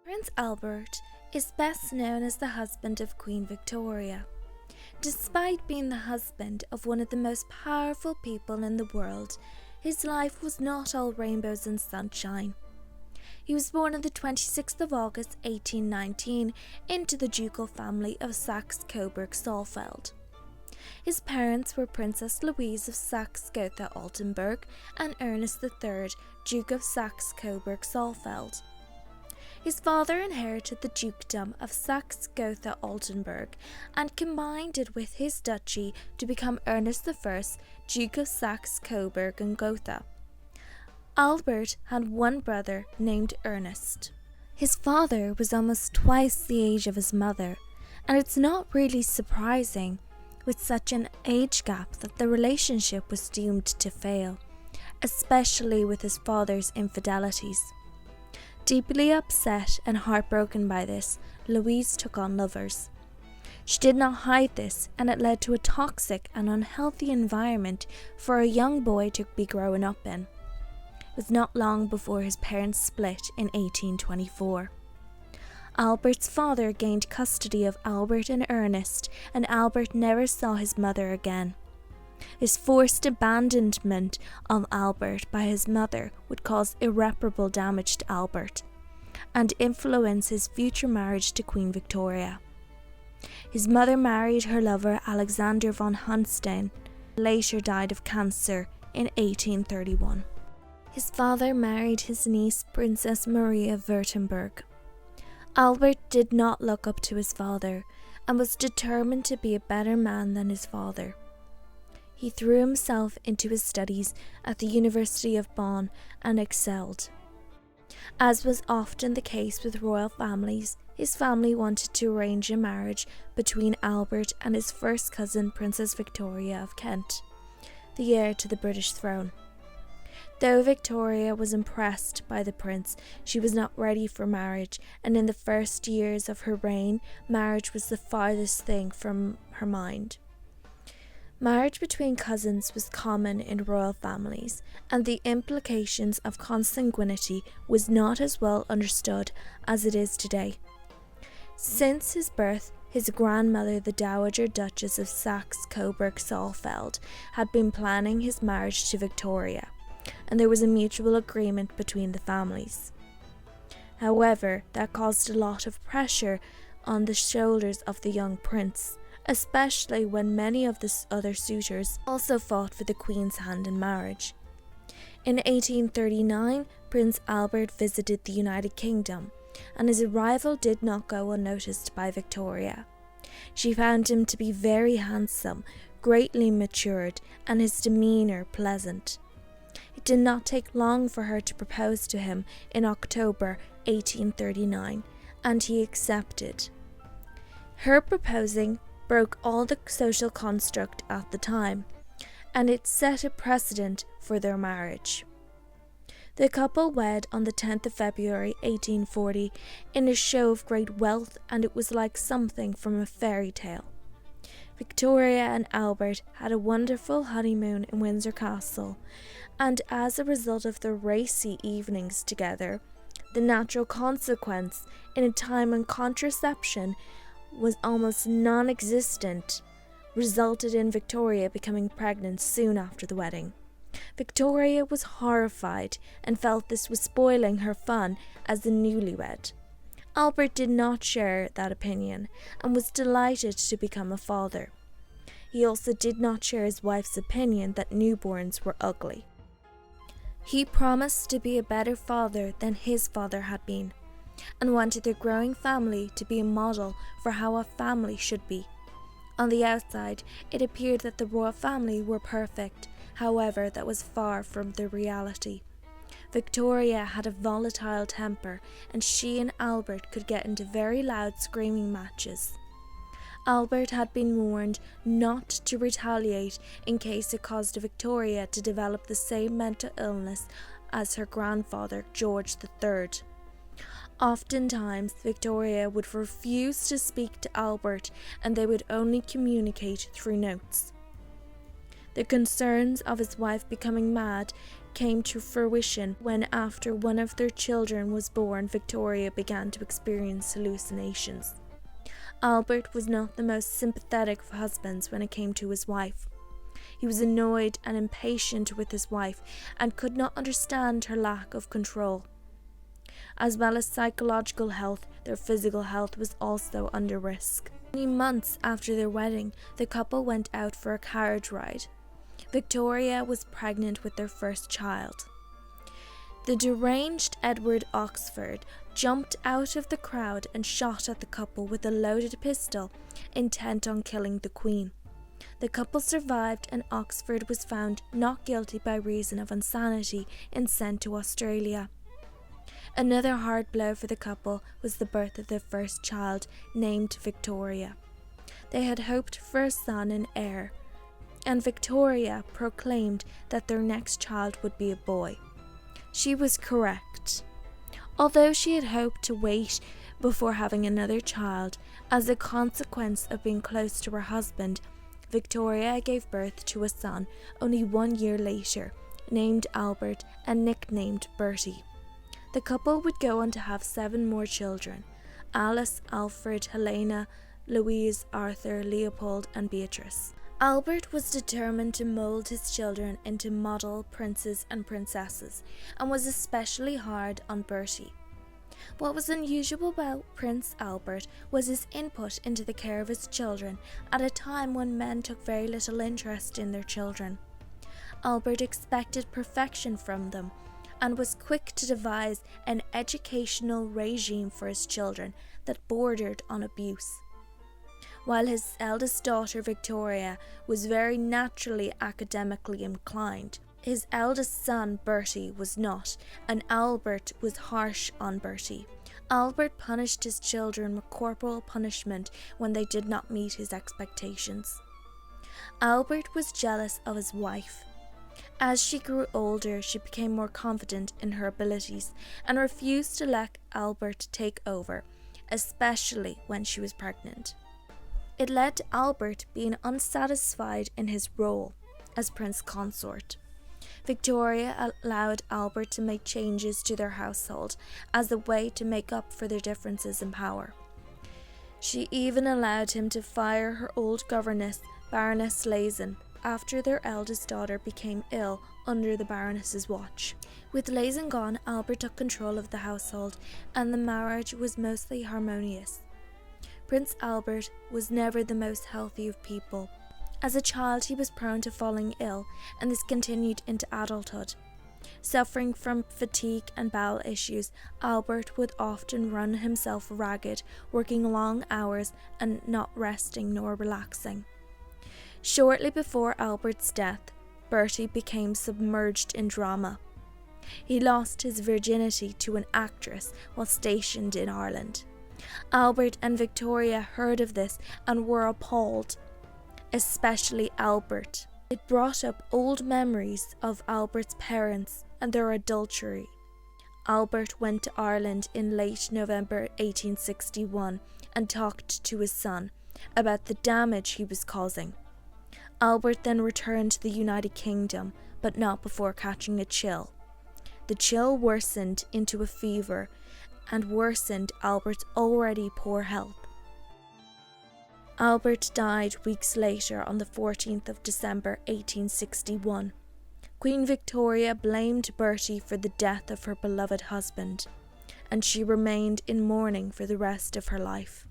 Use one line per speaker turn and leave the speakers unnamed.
Prince Albert is best known as the husband of Queen Victoria. Despite being the husband of one of the most powerful people in the world, his life was not all rainbows and sunshine. He was born on the 26th of August 1819 into the ducal family of Saxe-Coburg-Saalfeld. His parents were Princess Louise of Saxe-Gotha-Altenburg and Ernest III, Duke of Saxe-Coburg-Saalfeld. His father inherited the dukedom of Saxe-Gotha-Altenburg and combined it with his duchy to become Ernest I, Duke of Saxe-Coburg and Gotha. Albert had one brother named Ernest. His father was almost twice the age of his mother, and it's not really surprising with such an age gap that the relationship was doomed to fail, especially with his father's infidelities. Deeply upset and heartbroken by this, Louise took on lovers. She did not hide this, and it led to a toxic and unhealthy environment for a young boy to be growing up in. It was not long before his parents split in 1824. Albert's father gained custody of Albert and Ernest, and Albert never saw his mother again. His forced abandonment of Albert by his mother would cause irreparable damage to Albert and influence his future marriage to Queen Victoria. His mother married her lover Alexander von Hunstein, later died of cancer in 1831. His father married his niece Princess Maria of Württemberg. Albert did not look up to his father and was determined to be a better man than his father. He threw himself into his studies at the University of Bonn and excelled. As was often the case with royal families, his family wanted to arrange a marriage between Albert and his first cousin Princess Victoria of Kent, the heir to the British throne. Though Victoria was impressed by the prince, she was not ready for marriage, and in the first years of her reign, marriage was the farthest thing from her mind. Marriage between cousins was common in royal families, and the implications of consanguinity was not as well understood as it is today. Since his birth, his grandmother, the Dowager Duchess of Saxe-Coburg-Saalfeld, had been planning his marriage to Victoria, and there was a mutual agreement between the families. However, that caused a lot of pressure on the shoulders of the young prince, especially when many of the other suitors also fought for the Queen's hand in marriage. In 1839, Prince Albert visited the United Kingdom, and his arrival did not go unnoticed by Victoria. She found him to be very handsome, greatly matured, and his demeanour pleasant. It did not take long for her to propose to him in October 1839, and he accepted. Her proposing broke all the social construct at the time, and it set a precedent for their marriage. The couple wed on the 10th of February 1840 in a show of great wealth, and it was like something from a fairy tale. Victoria and Albert had a wonderful honeymoon in Windsor Castle, and as a result of their racy evenings together, the natural consequence in a time when contraception was almost non-existent, resulted in Victoria becoming pregnant soon after the wedding. Victoria was horrified and felt this was spoiling her fun as the newlywed. Albert did not share that opinion and was delighted to become a father. He also did not share his wife's opinion that newborns were ugly. He promised to be a better father than his father had been, and wanted their growing family to be a model for how a family should be. On the outside, it appeared that the royal family were perfect, however, that was far from the reality. Victoria had a volatile temper, and she and Albert could get into very loud screaming matches. Albert had been warned not to retaliate in case it caused Victoria to develop the same mental illness as her grandfather, George III. Oftentimes, Victoria would refuse to speak to Albert, and they would only communicate through notes. The concerns of his wife becoming mad came to fruition when, after one of their children was born, Victoria began to experience hallucinations. Albert was not the most sympathetic of husbands when it came to his wife. He was annoyed and impatient with his wife and could not understand her lack of control. As well as psychological health, their physical health was also under risk. Many months after their wedding, the couple went out for a carriage ride. Victoria was pregnant with their first child. The deranged Edward Oxford jumped out of the crowd and shot at the couple with a loaded pistol, intent on killing the Queen. The couple survived, and Oxford was found not guilty by reason of insanity and sent to Australia. Another hard blow for the couple was the birth of their first child, named Victoria. They had hoped for a son and heir, and Victoria proclaimed that their next child would be a boy. She was correct. Although she had hoped to wait before having another child, as a consequence of being close to her husband, Victoria gave birth to a son only 1 year later, named Albert and nicknamed Bertie. The couple would go on to have 7 more children: Alice, Alfred, Helena, Louise, Arthur, Leopold, and Beatrice. Albert was determined to mould his children into model princes and princesses, and was especially hard on Bertie. What was unusual about Prince Albert was his input into the care of his children at a time when men took very little interest in their children. Albert expected perfection from them, and was quick to devise an educational regime for his children that bordered on abuse. While his eldest daughter Victoria was very naturally academically inclined, his eldest son Bertie was not, and Albert was harsh on Bertie. Albert punished his children with corporal punishment when they did not meet his expectations. Albert was jealous of his wife. As she grew older, she became more confident in her abilities and refused to let Albert take over, especially when she was pregnant. It led to Albert being unsatisfied in his role as prince consort. Victoria allowed Albert to make changes to their household as a way to make up for their differences in power. She even allowed him to fire her old governess, Baroness Lazen, after their eldest daughter became ill under the Baroness's watch. With Lazen gone, Albert took control of the household, and the marriage was mostly harmonious. Prince Albert was never the most healthy of people. As a child, he was prone to falling ill, and this continued into adulthood. Suffering from fatigue and bowel issues, Albert would often run himself ragged, working long hours and not resting nor relaxing. Shortly before Albert's death, Bertie became submerged in drama. He lost his virginity to an actress while stationed in Ireland. Albert and Victoria heard of this and were appalled, especially Albert. It brought up old memories of Albert's parents and their adultery. Albert went to Ireland in late November 1861 and talked to his son about the damage he was causing. Albert then returned to the United Kingdom, but not before catching a chill. The chill worsened into a fever and worsened Albert's already poor health. Albert died weeks later on the 14th of December 1861. Queen Victoria blamed Bertie for the death of her beloved husband, and she remained in mourning for the rest of her life.